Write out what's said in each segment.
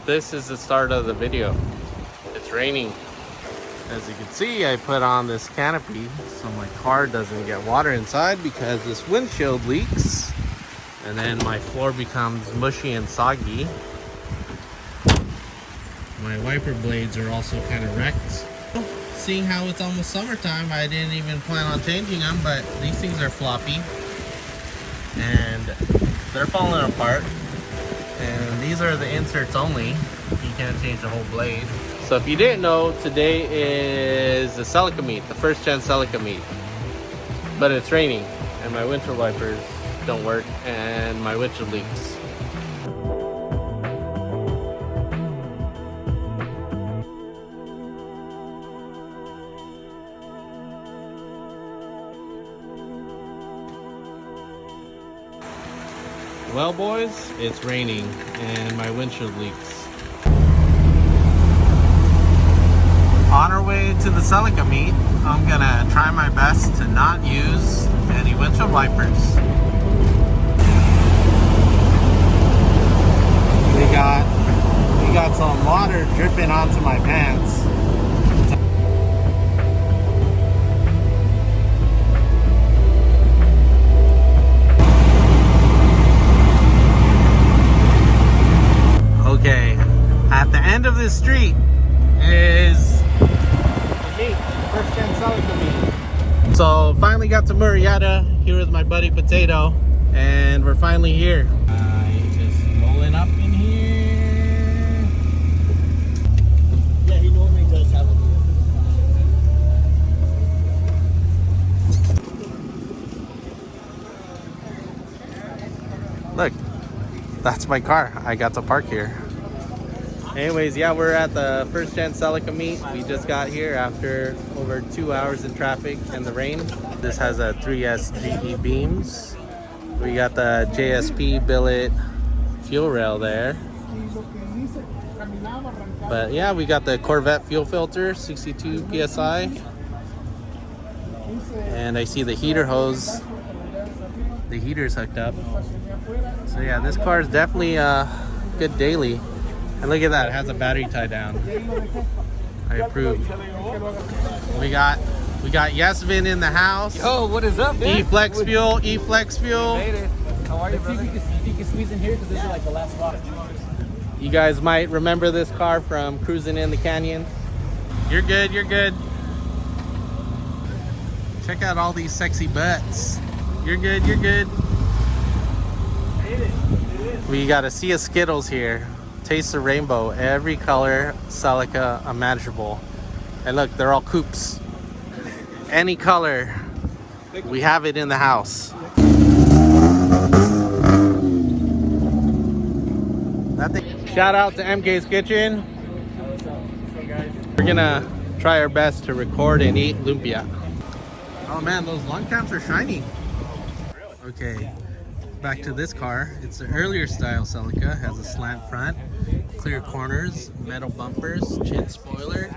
this is the start of the video. It's raining. As you can see, I put on this canopy so my car doesn't get water inside because this windshield leaks. And then my floor becomes mushy and soggy. My wiper blades are also kind of wrecked. Seeing how it's almost summertime, I didn't even plan on changing them, but these things are floppy. And they're falling apart. And these are the inserts only. You can't change the whole blade. So if you didn't know, today is the Celica meet, the first gen Celica meet. But it's raining and my windshield wipers don't work and my windshield leaks. Well boys, it's raining and my windshield leaks. On our way to the Celica meet, I'm gonna try my best to not use any windshield wipers. We got some water dripping onto my pants. Okay, at the end of this street is the meet, first gen Celica meet. So finally got to Murrieta here with my buddy Potato, and we're finally here. Just rolling up in here. Yeah, he normally does have a Look, that's my car. I got to park here. Anyways, yeah, we're at the first gen Celica meet. We just got here after over 2 hours in traffic and the rain. This has a 3S GE beams. We got the JSP billet fuel rail there. But yeah, we got the Corvette fuel filter, 62 PSI. And I see the heater hose. The heater's hooked up. So yeah, this car is definitely a good daily. And look at that, it has a battery tie down. I approve. We got Yasvin in the house. Yo, what is up, man? E-Flex fuel, E-Flex fuel. Made it. How are you, brother? You can squeeze in here because this is like the last spot. You guys might remember this car from cruising in the canyon. You're good, you're good. Check out all these sexy butts. You're good, you're good. We got a sea of Skittles here. Taste the rainbow, every color Celica imaginable. And look, they're all coupes. Any color, we have it in the house. Shout out to MK's Kitchen. We're gonna try our best to record and eat lumpia. Oh man, those lung caps are shiny. Okay, back to this car. It's an earlier style Celica. Has a slant front, clear corners, metal bumpers, chin spoiler.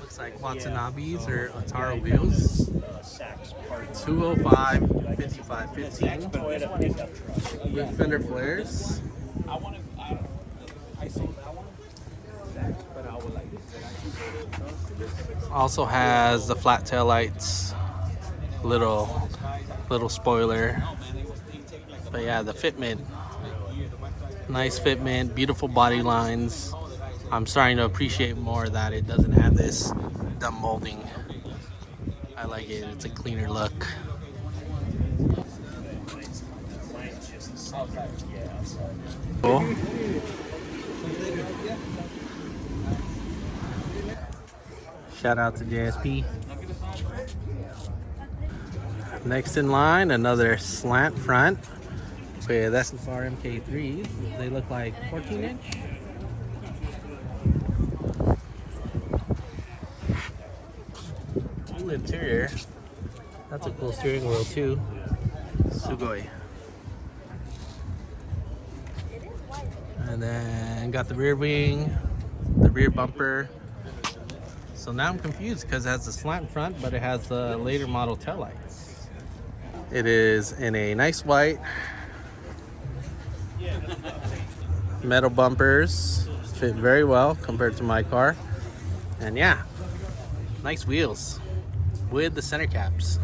Looks like Watanabe's or Otaro wheels. 205 5515 with fender flares. Also has the flat tail lights, little spoiler. But yeah, the fitment, nice fitment, beautiful body lines. I'm starting to appreciate more that it doesn't have this dumb molding. I like it, it's a cleaner look. Cool. Shout out to JSP. Next in line, another slant front with SSR MK3s. They look like 14-inch. Cool interior. That's a cool steering wheel too. Sugoi. And then got the rear wing, the rear bumper. So now I'm confused because it has the slant front, but it has the later model taillights. It is in a nice white. Metal bumpers fit very well compared to my car. And yeah, nice wheels with the center caps.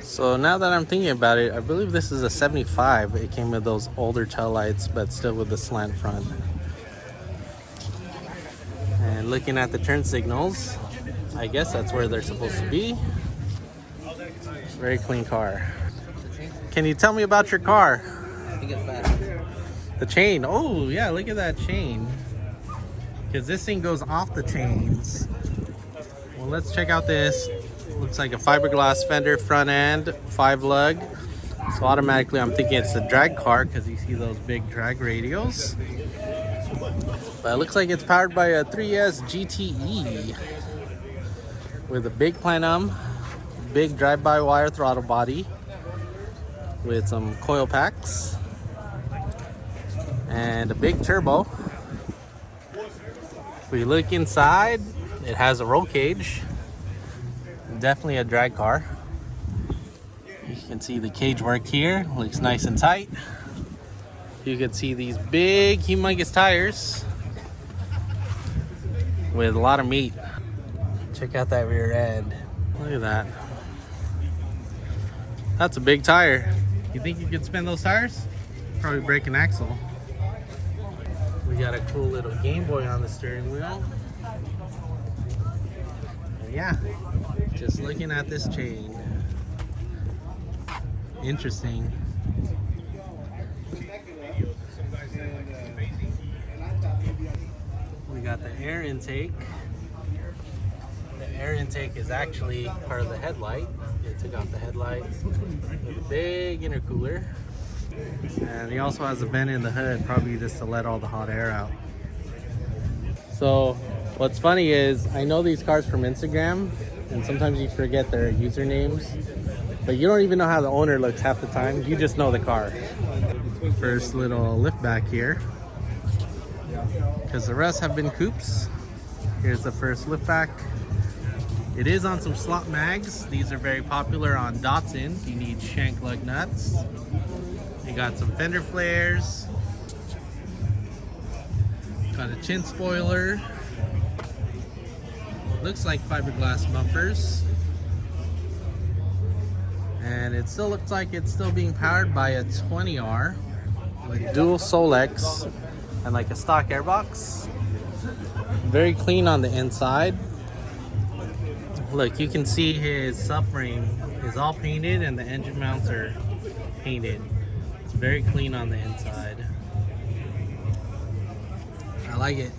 So now that I'm thinking about it, I believe this is a 75. It came with those older tail lights, but still with the slant front. And looking at the turn signals, I guess that's where they're supposed to be. Very clean car. Can you tell me about your car? I think it's fast. The chain. Oh yeah, look at that chain. Because this thing goes off the chains. Well, let's check out this. Looks like a fiberglass fender front end, 5 lug. So automatically I'm thinking it's a drag car because you see those big drag radials. But it looks like it's powered by a 3S GTE with a big plenum, big drive-by-wire throttle body with some coil packs and a big turbo. If we look inside, it has a roll cage. Definitely a drag car. You can see the cage work here. Looks nice and tight. You can see these big, humongous tires with a lot of meat. Check out that rear end. Look at that. That's a big tire. You think you could spin those tires? Probably break an axle. We got a cool little Game Boy on the steering wheel. And yeah, just looking at this chain. Interesting. We got the air intake. The air intake is actually part of the headlight. They took out the headlight with a big intercooler. And he also has a vent in the hood, probably just to let all the hot air out. So what's funny is I know these cars from Instagram, and sometimes you forget their usernames, but you don't even know how the owner looks half the time. You just know the car. First little lift back here, because the rest have been coupes. Here's the first lift back. It is on some slot mags. These are very popular on Datsuns. You need shank lug nuts. You got some fender flares. Got a chin spoiler. Looks like fiberglass bumpers. And it still looks like it's still being powered by a 20R with dual Solex and like a stock airbox. Very clean on the inside. Look, you can see his subframe is all painted and the engine mounts are painted. It's very clean on the inside. I like it.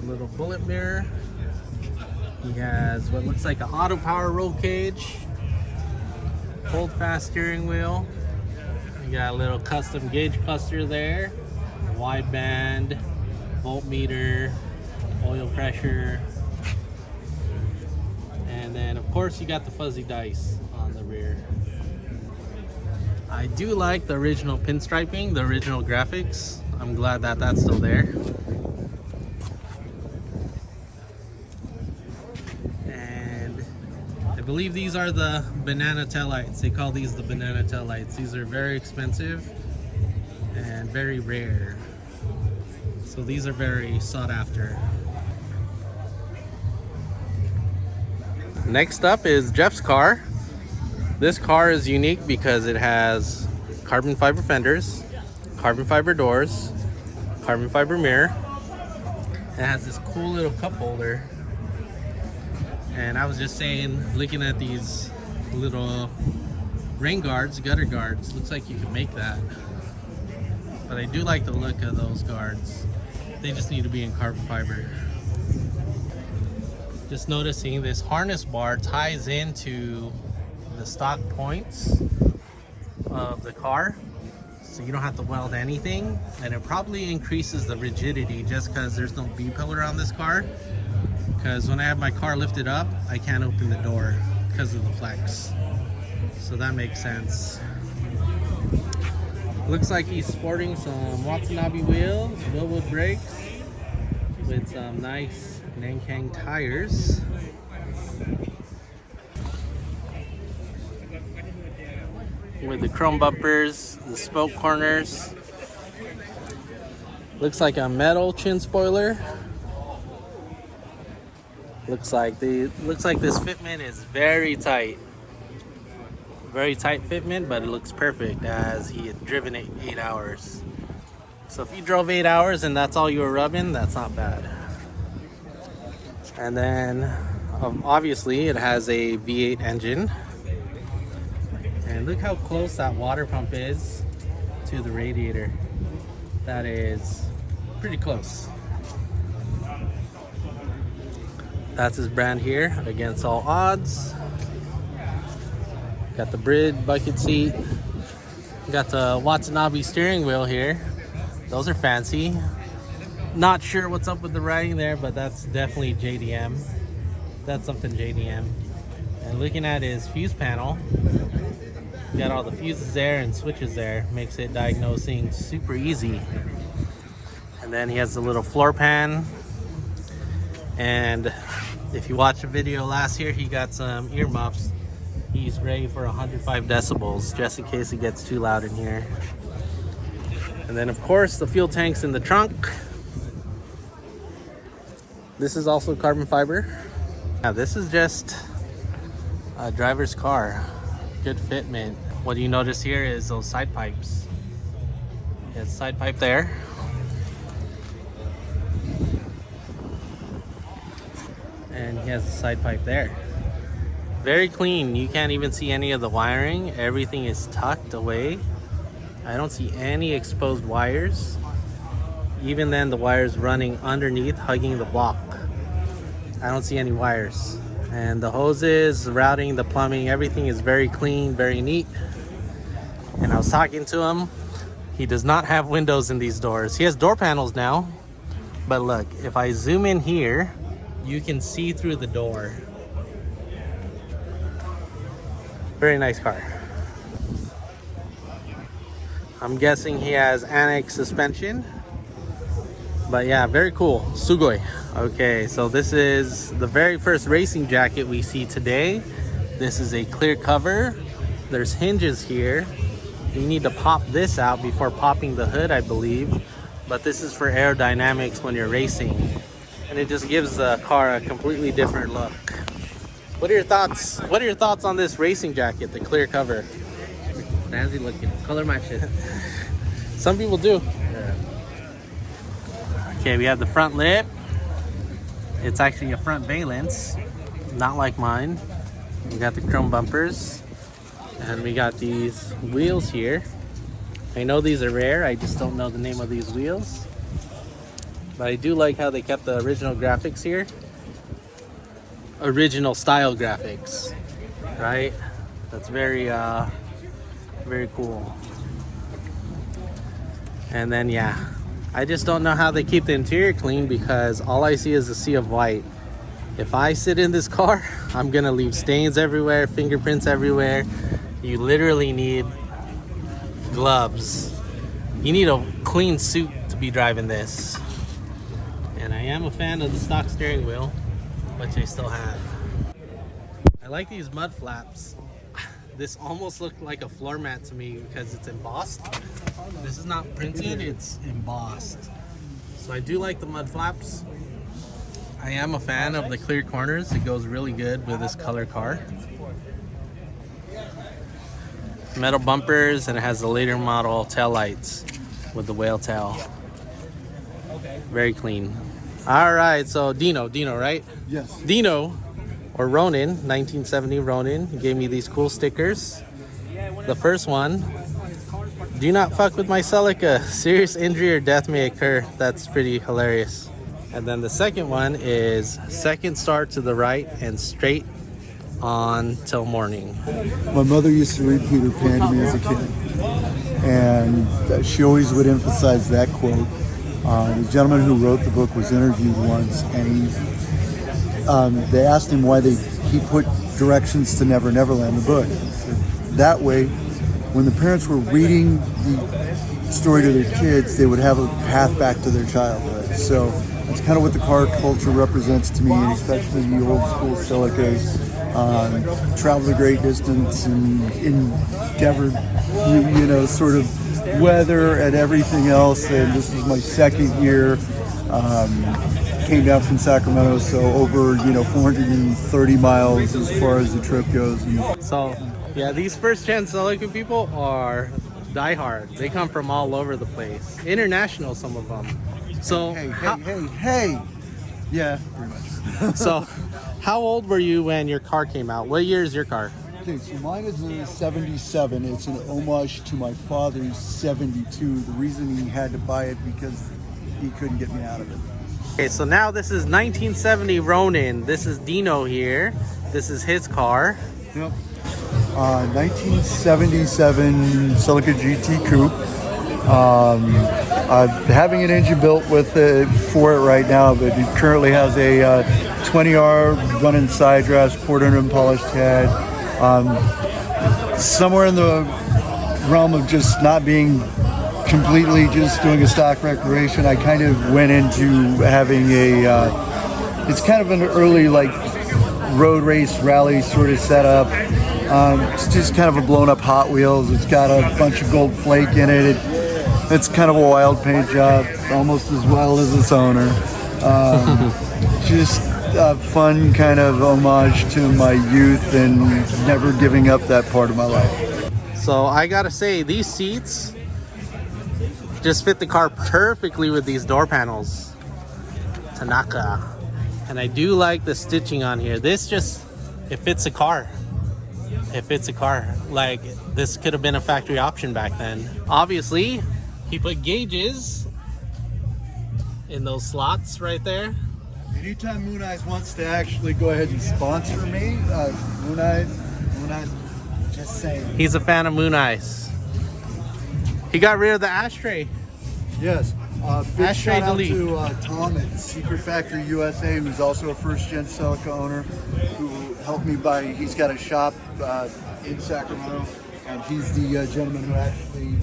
A little bullet mirror. He has what looks like an auto power roll cage. Hold fast steering wheel. You got a little custom gauge cluster there. Wide band, voltmeter, oil pressure. And then of course you got the fuzzy dice on the rear. I do like the original pinstriping, the original graphics. I'm glad that that's still there. And I believe these are the banana taillights. They call these the banana taillights. These are very expensive and very rare. So these are very sought after. Next up is Jeff's car. This car is unique because it has carbon fiber fenders, carbon fiber doors, carbon fiber mirror. It has this cool little cup holder. And I was just saying, looking at these little rain guards, gutter guards, looks like you could make that. But I do like the look of those guards. They just need to be in carbon fiber. Just noticing this harness bar ties into the stock points of the car, so you don't have to weld anything, and it probably increases the rigidity just because there's no B-pillar on this car. Because when I have my car lifted up, I can't open the door because of the flex, so that makes sense. Looks like he's sporting some Watanabe wheels, Millwood brakes, with some nice Nankang tires. with the chrome bumpers, the smoke corners. Looks like a metal chin spoiler. Looks like this fitment is very tight. Very tight fitment, but it looks perfect as he had driven it 8 hours. So if you drove 8 hours and that's all you were rubbing, that's not bad. And then obviously it has a V8 engine. And look how close that water pump is to the radiator. That is pretty close. That's his brand here, against all odds. Got the Brid bucket seat. Got the Watanabe steering wheel here. Those are fancy. Not sure what's up with the writing there, but that's definitely JDM. That's something JDM. And looking at his fuse panel, got all the fuses there and switches there. Makes it diagnosing super easy. And then he has a little floor pan. And if you watched the video last year, he got some earmuffs. He's ready for 105 decibels, just in case it gets too loud in here. And then of course, the fuel tank's in the trunk. This is also carbon fiber. Now this is just a driver's car. Good fitment. What you notice here is those side pipes. There's a side pipe there. And he has a side pipe there. Very clean. You can't even see any of the wiring. Everything is tucked away. I don't see any exposed wires. Even then, the wires running underneath, hugging the block. I don't see any wires. And the hoses, the routing, the plumbing, everything is very clean, very neat. And I was talking to him. He does not have windows in these doors. He has door panels now. But look, if I zoom in here, you can see through the door. Very nice car. I'm guessing he has annex suspension. But yeah, very cool. Sugoi. Okay, so this is the very first racing jacket we see today. This is a clear cover. There's hinges here. You need to pop this out before popping the hood, I believe. But this is for aerodynamics when you're racing. And it just gives the car a completely different look. What are your thoughts? What are your thoughts on this racing jacket, the clear cover? Fancy looking. Color match it. Some people do. Yeah. Okay, we have the front lip. It's actually a front valence, not like mine. We got the chrome bumpers. And we got these wheels here. I know these are rare. I just don't know the name of these wheels. But I do like how they kept the original graphics here. Original style graphics, right? That's very very cool. And then yeah, I just don't know how they keep the interior clean because all I see is a sea of white. If I sit in this car, I'm gonna leave stains everywhere, fingerprints everywhere. You literally need gloves. You need a clean suit to be driving this. And I am a fan of the stock steering wheel, which I still have. I like these mud flaps. This almost looked like a floor mat to me because it's embossed. This is not printed, it's embossed. So I do like the mud flaps. I am a fan of the clear corners. It goes really good with this color car. Metal bumpers, and it has the later model tail lights with the whale tail. Very clean. All right, so Dino, right? Yes. Dino, or Ronin, 1970 Ronin, he gave me these cool stickers. The first one, do not fuck with my Celica. Serious injury or death may occur. That's pretty hilarious. And then the second one is second start to the right and straight on till morning. My mother used to read Peter Pan to me as a kid, and she always would emphasize that quote. The gentleman who wrote the book was interviewed once, and they asked him why he put directions to Never Never Land, the book. So that way, when the parents were reading the story to their kids, they would have a path back to their childhood. So that's kind of what the car culture represents to me, and especially the old school Celicas. traveled a great distance and endeavored, sort of weather and everything else. And this was my second year. Came down from Sacramento, so over 430 miles as far as the trip goes. So yeah, these first-gen Celica people are diehard. They come from all over the place, international, some of them. So hey, yeah, pretty much. So how old were you when your car came out? What year is your car? Okay, so mine is a 77. It's an homage to my father's 72. The reason he had to buy it because he couldn't get me out of it. Okay, so now this is 1970 Ronin. This is Dino here. This is his car. Yep. 1977 Celica GT Coupe. Having an engine built for it right now, but it currently has a 20R running side drafts, poured under and polished head. Somewhere in the realm of just not being completely just doing a stock recreation, I kind of went into having it's kind of an early like road race rally sort of setup. It's just kind of a blown up Hot Wheels. It's got a bunch of gold flake in it. It's kind of a wild paint job, almost as wild as its owner. Just a fun kind of homage to my youth and never giving up that part of my life. So I gotta say, these seats just fit the car perfectly with these door panels. Tanaka. And I do like the stitching on here. This just, it fits a car. It fits a car. Like, this could have been a factory option back then. Obviously, he put gauges in those slots right there. Anytime Moon Eyes wants to actually go ahead and sponsor me, Moon Eyes, just saying. He's a fan of Moon Eyes. He got rid of the ashtray. Yes. Big Ashtray shout out delete. to Tom at Secret Factory USA, who's also a first-gen Celica owner, who helped me buy. He's got a shop in Sacramento, and he's the gentleman who actually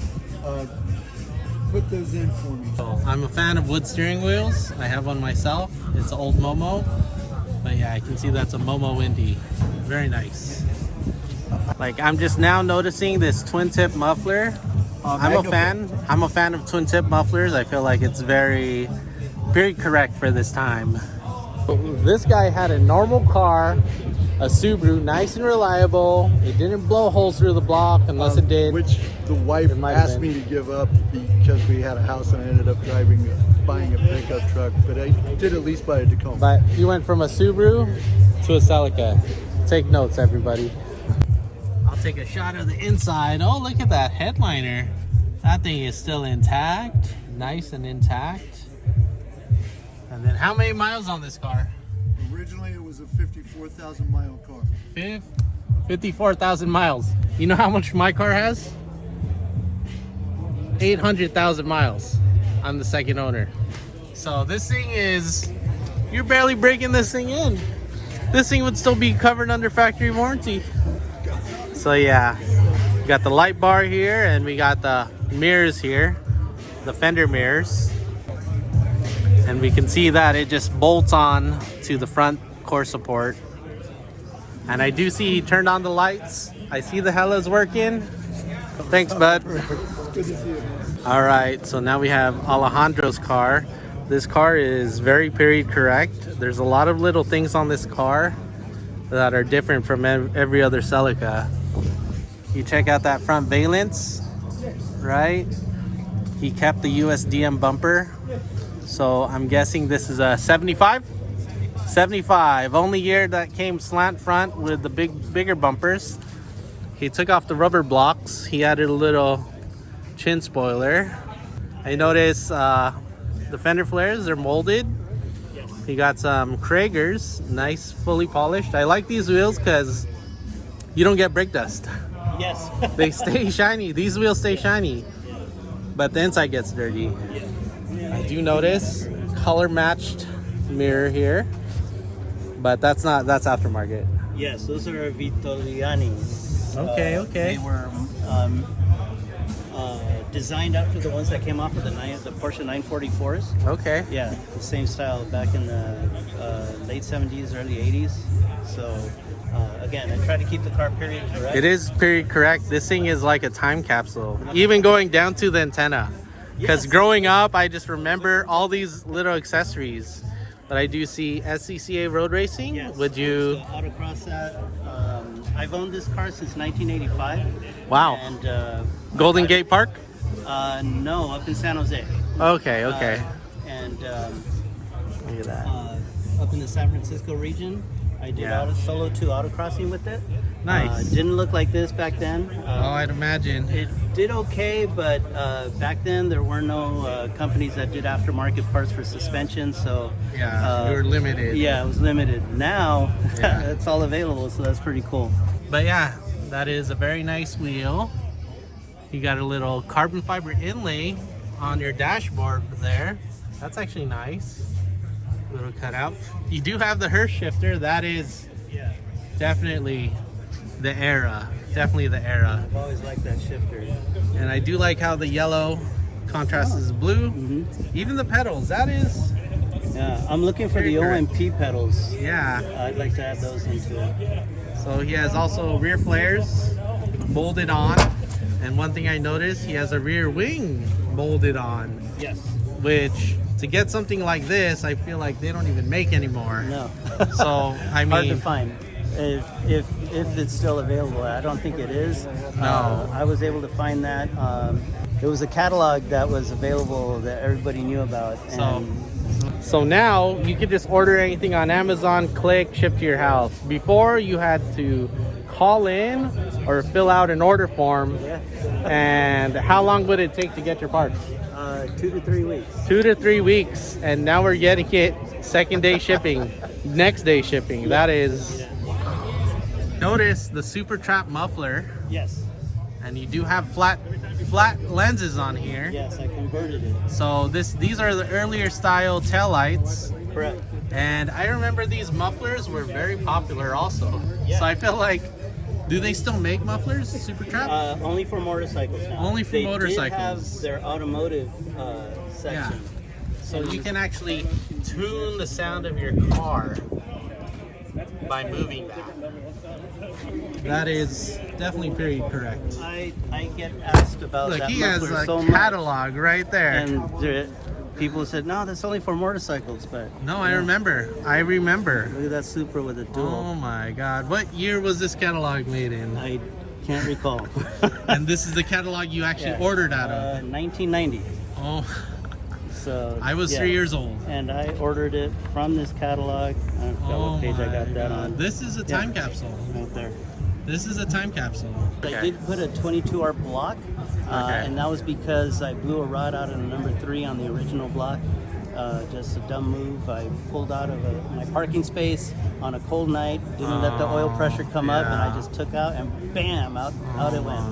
put those in for me. I'm a fan of wood steering wheels. I have one myself. It's an old Momo. But yeah, I can see that's a Momo Indy. Very nice. Like, I'm just now noticing this twin tip muffler. I'm a fan of twin tip mufflers. I feel like it's very correct for this time. This guy had a normal car, a Subaru, nice and reliable. It didn't blow holes through the block unless it did. Which the wife asked me to give up because we had a house and I ended up buying a pickup truck. But I did at least buy a Tacoma. But you went from a Subaru to a Celica. Take notes, everybody. I'll take a shot of the inside. Oh, look at that headliner. That thing is still intact. Nice and intact. And then how many miles on this car? Originally it was a 54,000 mile car. 54,000 miles. You know how much my car has? 800,000 miles. I'm the second owner. So this thing is, you're barely breaking this thing in. This thing would still be covered under factory warranty. So yeah, we got the light bar here and we got the mirrors here, the fender mirrors. And we can see that it just bolts on to the front core support. And I do see he turned on the lights. I see the hela's working. Thanks, bud. Good to see you. All right, so now we have Alejandro's car. This car is very period correct. There's a lot of little things on this car that are different from every other Celica. You check out that front valence, right? He kept the USDM bumper. So I'm guessing this is a 75? 75, only year that came slant front with the bigger bumpers. He took off the rubber blocks. He added a little chin spoiler. I noticed the fender flares are molded. He got some Kragers, nice, fully polished. I like these wheels because you don't get brake dust. Yes. They stay shiny. These wheels stay shiny, but the inside gets dirty. I do notice color matched mirror here, but that's aftermarket. Yes, those are Vittoriani's. Okay. They were designed after the ones that came off of the Porsche 944s. Okay. Yeah, the same style back in the late 70s, early 80s. So again, I try to keep the car period correct. It is period correct. This thing is like a time capsule, even going down to the antenna. Because Yes. growing up, I just remember all these little accessories. But I do see SCCA road racing. Yes. Would you? Autocross that. I've owned this car since 1985. Wow. And Golden Gate Park? no, up in San Jose. Okay, okay. And Look at that. up in the San Francisco region, I did Yeah. solo 2 autocrossing with it. Nice. Didn't look like this back then. Oh, I'd imagine. It did okay, but back then there were no companies that did aftermarket parts for suspension, so Yeah, you were limited. yeah, it was limited. Now Yeah. it's all available, so that's pretty cool. But yeah, that is a very nice wheel. You got a little carbon fiber inlay on your dashboard there. That's actually nice. Little cutout. You do have the Hirsch shifter. That is Yeah, definitely the era. Definitely the era. I've always liked that shifter. And I do like how the yellow contrasts blue. Even the pedals. That is, Yeah, I'm looking for the Very correct. OMP pedals. yeah. I'd like to add those into it. So he has also rear flares bolted on. And one thing I noticed, he has a rear wing bolted on. Yes. Which, to get something like this, I feel like they don't even make anymore. No. So, I Hard to mean, find. If it's still available, I don't think it is. No. I was able to find that. It was a catalog that was available that everybody knew about. And so now you can just order anything on Amazon, click, ship to your house. Before, you had to call in or fill out an order form. yeah, And how long would it take to get your parts? 2 to 3 weeks. 2 to 3 weeks, and now we're getting it second day shipping, next day shipping. That is. Notice the Super Trap muffler, Yes. and you do have flat lenses on here. Yes, I converted it. So these are the earlier style taillights, Correct. and I remember these mufflers were very popular also. Yeah. So I feel like, do they still make mufflers, Super Trap? Only for motorcycles now. Only for they motorcycles. Did have their automotive section. So you can actually tune the sound of your car by moving that. That is definitely pretty correct. I get asked about Look, that he has muffler a so much. catalog right there. And people said, no, that's only for motorcycles. But No, I remember. look at that Supra with a dual. Oh my God. What year was this catalog made in? I can't recall. And this is the catalog you actually Yeah. ordered out of? 1990. Oh, So I was yeah. 3 years old. And I ordered it from this catalog. I forgot Oh what page I my got that God. on. This is a time capsule. Right there. This is a time capsule. I did put a 22R block, Okay. and that was because I blew a rod out of the number 3 on the original block. Just a dumb move. I pulled out of my parking space on a cold night, didn't let the oil pressure come up, and I yeah. just took out and bam, out it went.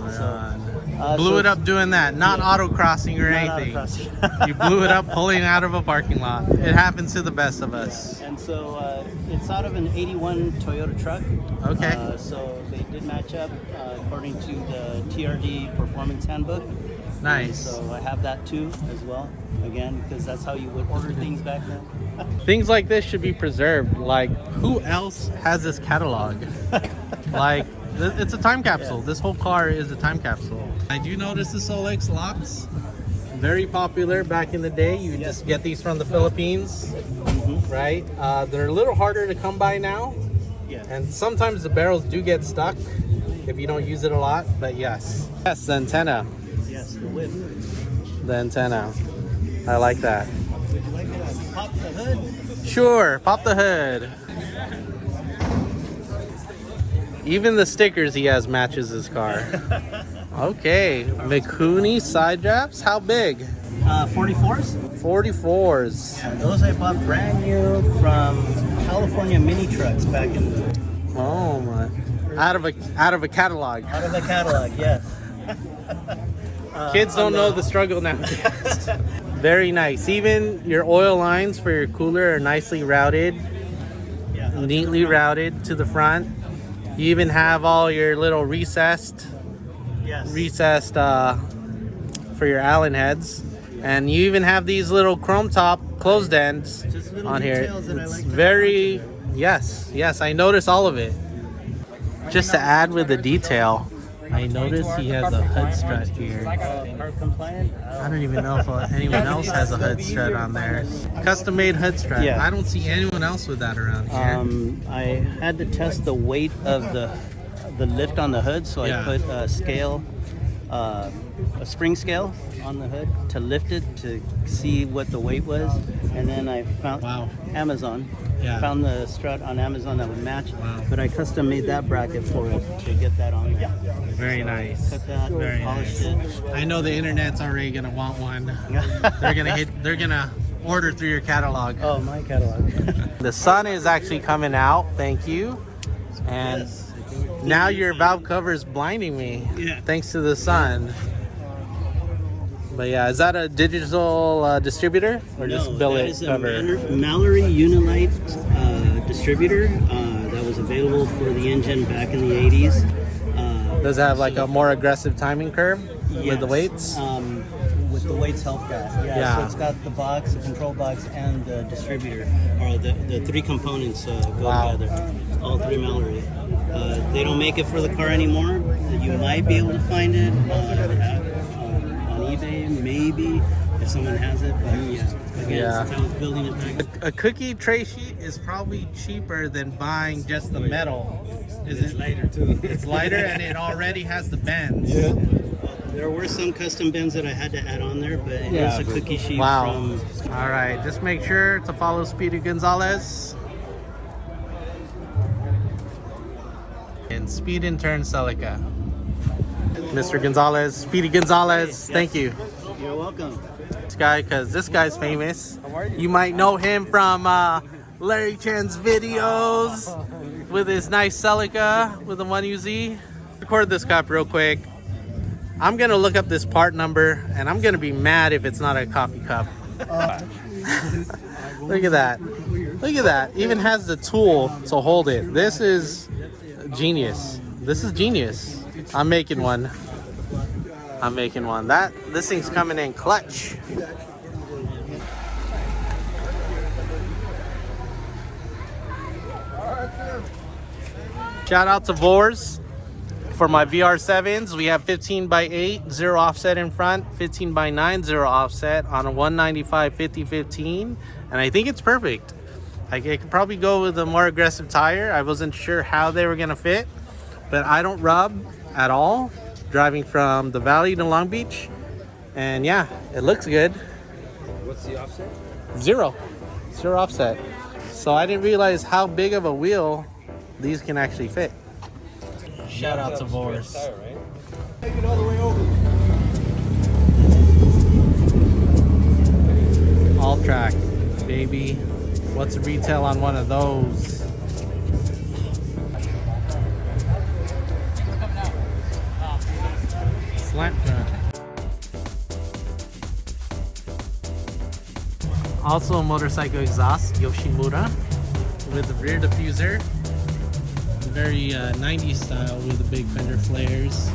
Blew so it up doing that, not autocrossing or not anything. autocrossing. You blew it up pulling out of a parking lot. It happens to the best of us. And so it's out of an 81 Toyota truck. Okay. So they did match up according to the TRD Performance Handbook. Nice. So I have that too as well. Again, because that's how you would order things back then. Things like this should be preserved. Like, who else has this catalog? Like, it's a time capsule. Yeah. This whole car is a time capsule. I do notice the Solex locks. Very popular back in the day. You just get these from the Philippines, right? They're a little harder to come by now. Yeah. And sometimes the barrels do get stuck if you don't use it a lot, but yes. Yes, the antenna. Yes, the whip. The antenna. I like that. Would you like me to pop the hood? Sure, pop the hood. Even the stickers he has matches his car. Okay, Mikuni side drafts. How big? 44s? 44s. And those I bought brand new from California mini trucks back in the, Oh my! Out of a catalog. out of the catalog, yes. Kids don't know the struggle now. Very nice. Even your oil lines for your cooler are nicely routed, Yeah, neatly routed to the front. You even have all your little recessed yes. for for your Allen heads. And you even have these little chrome top closed ends Just little on here. details that I It's like to very, concentrate. yes, I noticed all of it. Just to add with the detail, I noticed he has a hood strut here. Car compliant. I don't even know if anyone else has a hood strut on there. Custom made hood strut. Yeah. I don't see anyone else with that around here. I had to test the weight of the lift on the hood, so Yeah. I put a scale, a spring scale on the hood to lift it to see what the weight was, and then I found Wow. Amazon. Yeah. Found the strut on Amazon that would match, Wow. but I custom made that bracket for it to get that on there. Very nice. Cut that, Very polished nice. it. I know the internet's already gonna want one. They're gonna order through your catalog. Oh, my catalog. The sun is actually coming out, thank you. And now your valve cover is blinding me. Yeah. Thanks to the sun. But yeah, is that a digital distributor or just No, that billet is a cover? Mallory Unilite distributor that was available for the engine back in the 80s. Does it have like a more aggressive timing curve with the Yes, weights? With the weights help that. Yeah, Yeah. so it's got the box, the control box, and the distributor, or the three components go Wow. together. All three Mallory. They don't make it for the car anymore. You might be able to find it on eBay, maybe, if someone has it. But yeah, again, Yeah. since I was building it back. A cookie tray sheet is probably cheaper than buying just the metal. Is it lighter too? It's lighter and it already has the bends. Yeah. There were some custom bends that I had to add on there, but it Yeah, is a but- cookie sheet Wow. from. All right, just make sure to follow Speedy Gonzalez. And Speed Intern Celica. Mr. Gonzalez, Speedy Gonzalez, Yes. thank you. You're welcome. This guy, because this guy's famous. You might know him from Larry Chan's videos with his nice Celica with the 1UZ. Record this cup real quick. I'm gonna look up this part number and I'm gonna be mad if it's not a coffee cup. Look at that. Look at that. Even has the tool to hold it. This is genius. This is genius. I'm making one. I'm making one. This thing's coming in clutch. Shout out to VORS for my VR7s. We have 15x8, 0 offset in front, 15x9, 0 offset on a 195 50/15, and I think it's perfect. I could probably go with a more aggressive tire. I wasn't sure how they were gonna fit, but I don't rub at all driving from the Valley to Long Beach, and yeah, it looks good. What's the offset? Zero offset. So I didn't realize how big of a wheel these can actually fit. Shout out to VORS. Take it all the way over. All track, baby. What's the retail on one of those? Slant front. Also a motorcycle exhaust, Yoshimura, with the rear diffuser. Very 90s style with the big fender flares,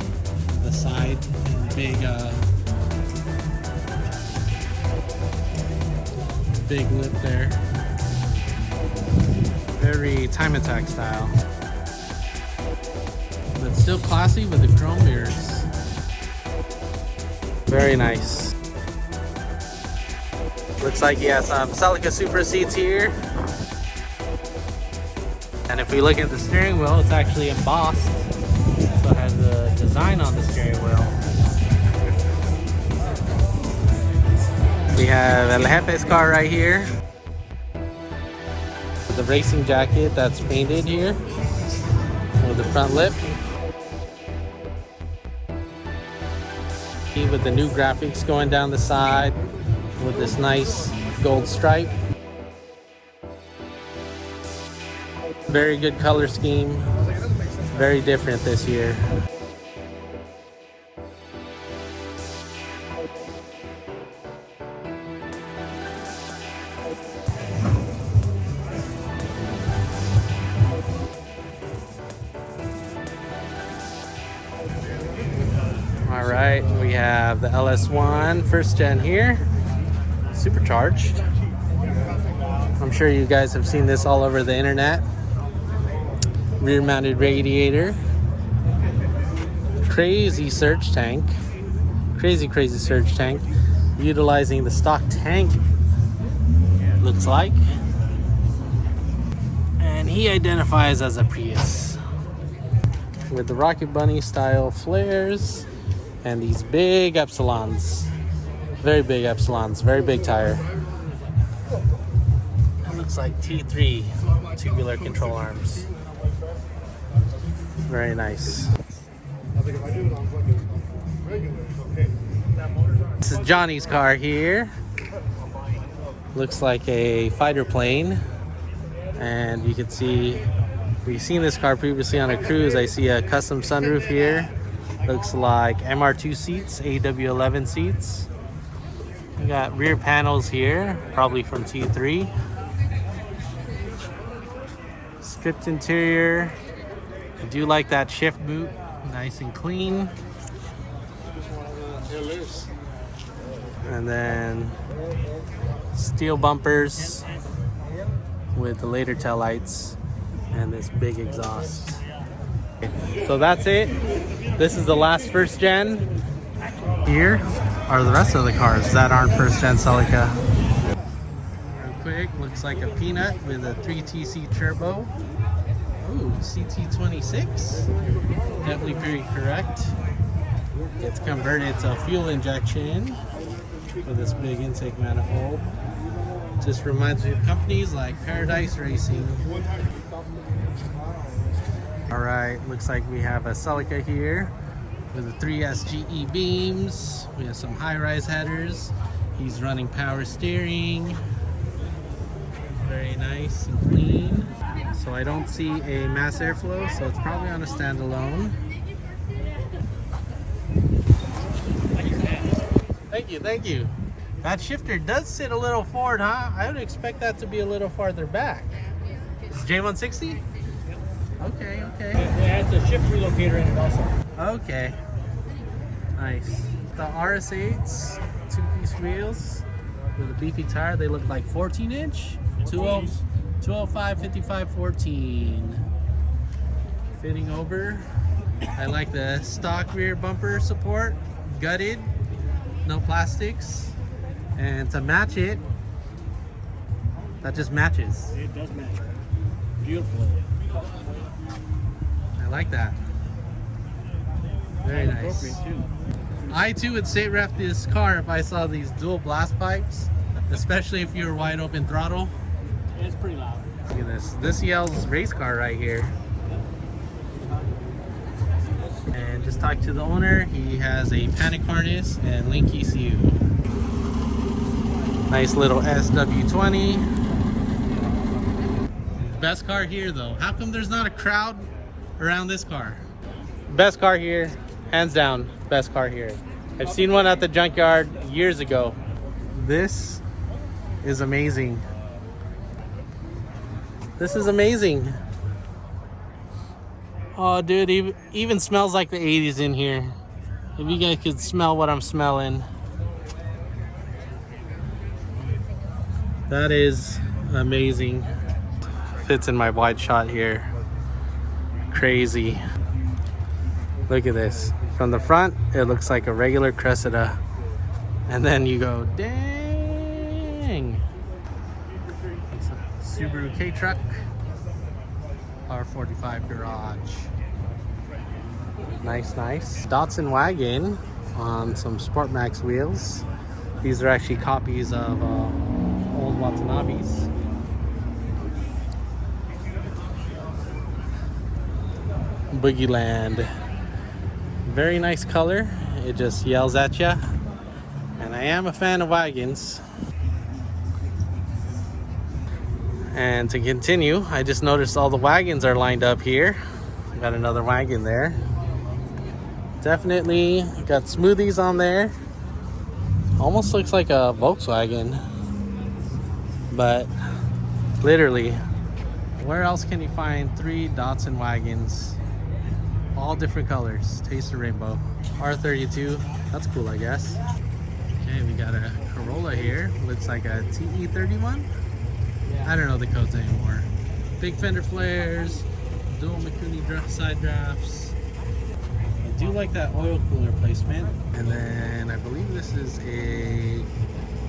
the side, and big big lip there. Very time attack style, but still classy with the chrome mirrors. Very nice. Looks like he has some Celica Super seats here. And if we look at the steering wheel, it's actually embossed. So it has the design on the steering wheel. We have El Jefe's car right here. The racing jacket that's painted here with the front lip. With the new graphics going down the side with this nice gold stripe. Very good color scheme. Very different this year. All All right, we have the LS1 first gen here, supercharged. I'm sure you guys have seen this all over the internet. Rear mounted radiator, crazy surge tank, crazy surge tank, utilizing the stock tank, looks like. And he identifies as a Prius with the Rocket Bunny style flares and these big Epsilons, very big Epsilons, very big tire. It looks like T3 tubular control arms. Very nice. This is Johnny's car here. Looks like a fighter plane. And you can see, we've seen this car previously on a cruise. I see a custom sunroof here. Looks like MR2 seats, AW11 seats. We got rear panels here, probably from T3. Stripped interior. I do like that shift boot, nice and clean. And then steel bumpers with the later tail lights and this big exhaust. So that's it. This is the last first gen. Here are the rest of the cars that aren't first gen Celica. Real quick, looks like a Peanut with a 3TC turbo. Ooh, CT26. Definitely pretty correct. It's converted to fuel injection with this big intake manifold. Just reminds me of companies like Paradise Racing. Alright, looks like we have a Celica here with the 3 SGE beams. We have some high-rise headers. He's running power steering. Very nice and clean. So I don't see a mass airflow, so it's probably on a standalone. Thank you. That shifter does sit a little forward, huh? I would expect that to be a little farther back. It's J160? Okay. It has a shift relocator in it also. Okay. Nice. The RS8s, 2-piece wheels with a beefy tire. They look like 14-inch. 205, 55, 14. Fitting over. I like the stock rear bumper support. Gutted. No plastics. And to match it, that just matches. It does match. Beautiful. I like that. Very nice. Too. I too would state ref this car if I saw these dual blast pipes, especially if you were wide open throttle. It's pretty loud. Look at this. This yells race car right here. And just talk to the owner. He has a panic harness and link ECU. Nice little SW20. Best car here though. How come there's not a crowd around this car? Best car here, hands down. Best car here. I've seen one at the junkyard years ago. This is amazing. This is amazing. Oh dude, even smells like the 80s in here. If you guys could smell what I'm smelling. That is amazing. Fits in my wide shot here. Crazy. Look at this. From the front, it looks like a regular Cressida. And then you go, dang. It's a Subaru K-Truck. R45 garage. Nice. Datsun wagon on some Sport Max wheels. These are actually copies of old Watanabes. Boogie Land. Very nice color. It just yells at you. And I am a fan of wagons. And to continue, I just noticed all the wagons are lined up here. Got another wagon there. Definitely got smoothies on there. Almost looks like a Volkswagen. But literally, where else can you find 3 Datsun wagons All different colors. Taste the rainbow. R32. That's cool, I guess. Okay, we got a Corolla here. Looks like a TE31. I don't know the codes anymore. Big fender flares. Dual McCooney side drafts. I do like that oil cooler placement. And then I believe this is a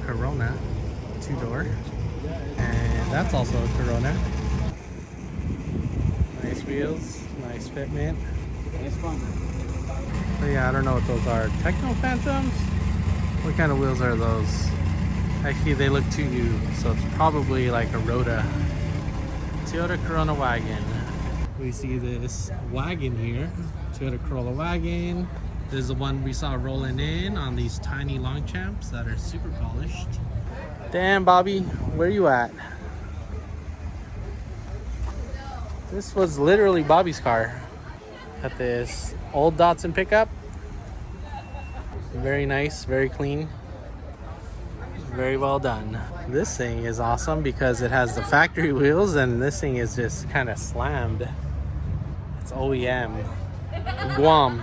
Corona 2-door. And that's also a Corona. Nice wheels, nice fitment. But yeah, I don't know what those are. Techno Phantoms? What kind of wheels are those? Actually, they look too new, so it's probably like a Rhoda. Toyota Corona wagon. We see this wagon here. Toyota Corolla wagon. This is the one we saw rolling in on these tiny Longchamps that are super polished. Damn, Bobby, where you at? This was literally Bobby's car. Got this old Datsun pickup. Very nice, very clean. Very well done. This thing is awesome because it has the factory wheels and this thing is just kind of slammed. It's OEM. Guam.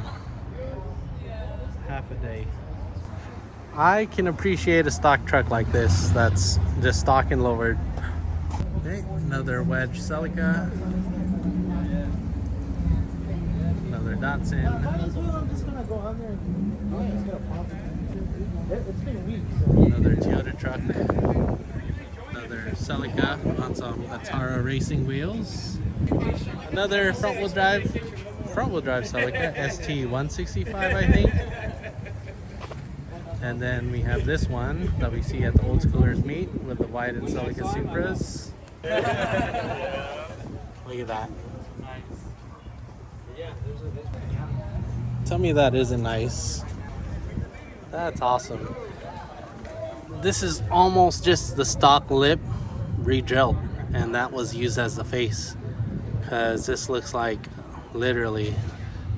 Half a day. I can appreciate a stock truck like this that's just stock and lowered. Okay, another wedge Celica. Another Datsun. I'm just gonna go on there and just gonna pop it. It's been weeks. Another Toyota truck. Another Celica on some Atara racing wheels. Another front-wheel drive Celica ST165, I think. And then we have this one that we see at the Old Schoolers meet with the white and Celica Supras. Look at that. Tell me that isn't nice. That's awesome. This is almost just the stock lip re-drilled, and that was used as the face. Because this looks like literally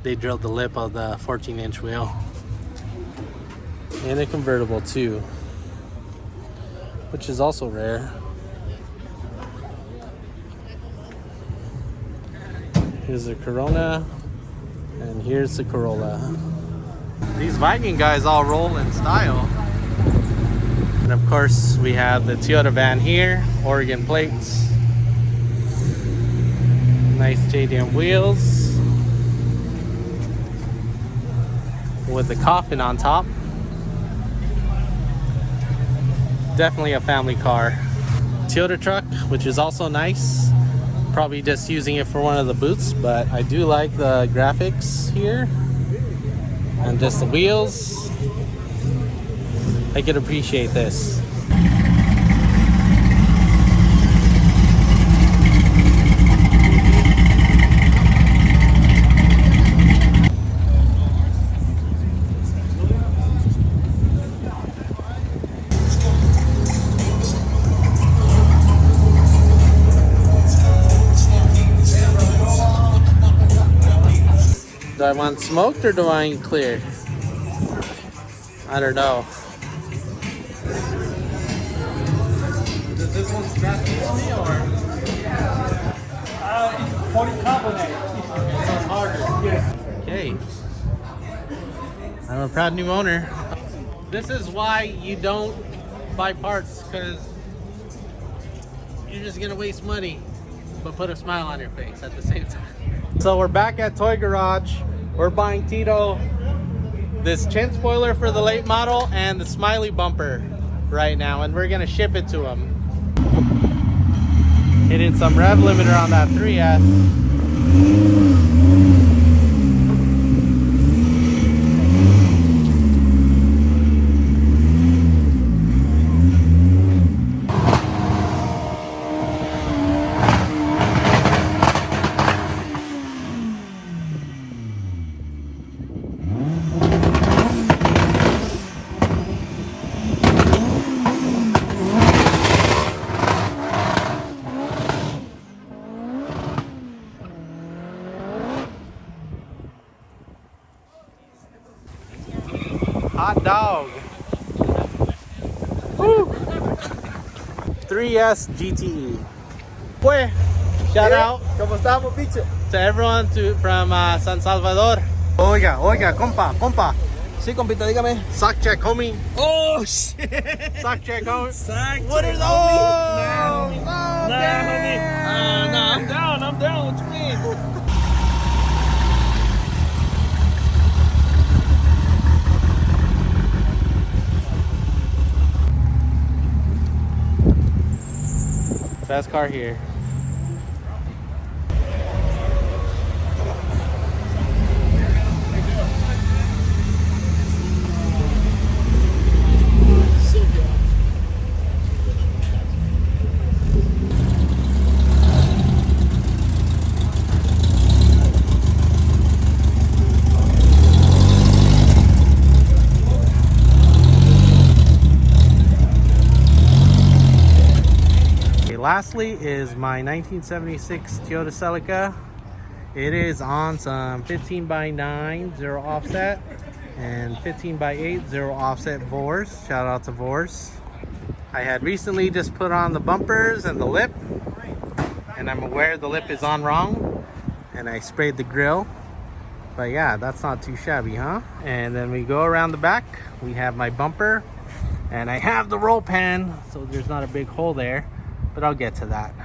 they drilled the lip of the 14-inch wheel. And a convertible too, which is also rare. Here's a Corona, and here's the Corolla. These Viking guys all roll in style. And of course we have the Toyota van here, Oregon plates. Nice JDM wheels. With the coffin on top. Definitely a family car. Toyota truck, which is also nice. Probably just using it for one of the boots, but I do like the graphics here. And just the wheels. I can appreciate this. Do I want smoked or do I want clear? I don't know. Does this one scratch me or? It's compliment. So it's harder. Okay. I'm a proud new owner. This is why you don't buy parts, because you're just gonna waste money, but put a smile on your face at the same time. So we're back at Toy Garage. We're buying Tito this chin spoiler for the late model and the smiley bumper right now, and we're gonna ship it to him. Hitting some rev limiter on that 3S. Hot dog. Woo. 3S GTE. Pues, shout out. ¿Cómo estamos, bicho? to everyone from San Salvador. Oiga, compa. Sí, compita, dígame. Sock check, homie. Oh, shit. Sock check, homie. What is Oh, homie? oh, Nah, homie. I'm down. What you mean? Best car here. Lastly is my 1976 Toyota Celica. It is on some 15x9 0 offset and 15x8 0 offset VORS. Shout out to VORS. I had recently just put on the bumpers and the lip, and I'm aware the lip is on wrong, and I sprayed the grill. But yeah, that's not too shabby, huh? And then we go around the back. We have my bumper, and I have the roll pan, so there's not a big hole there. But I'll get to that.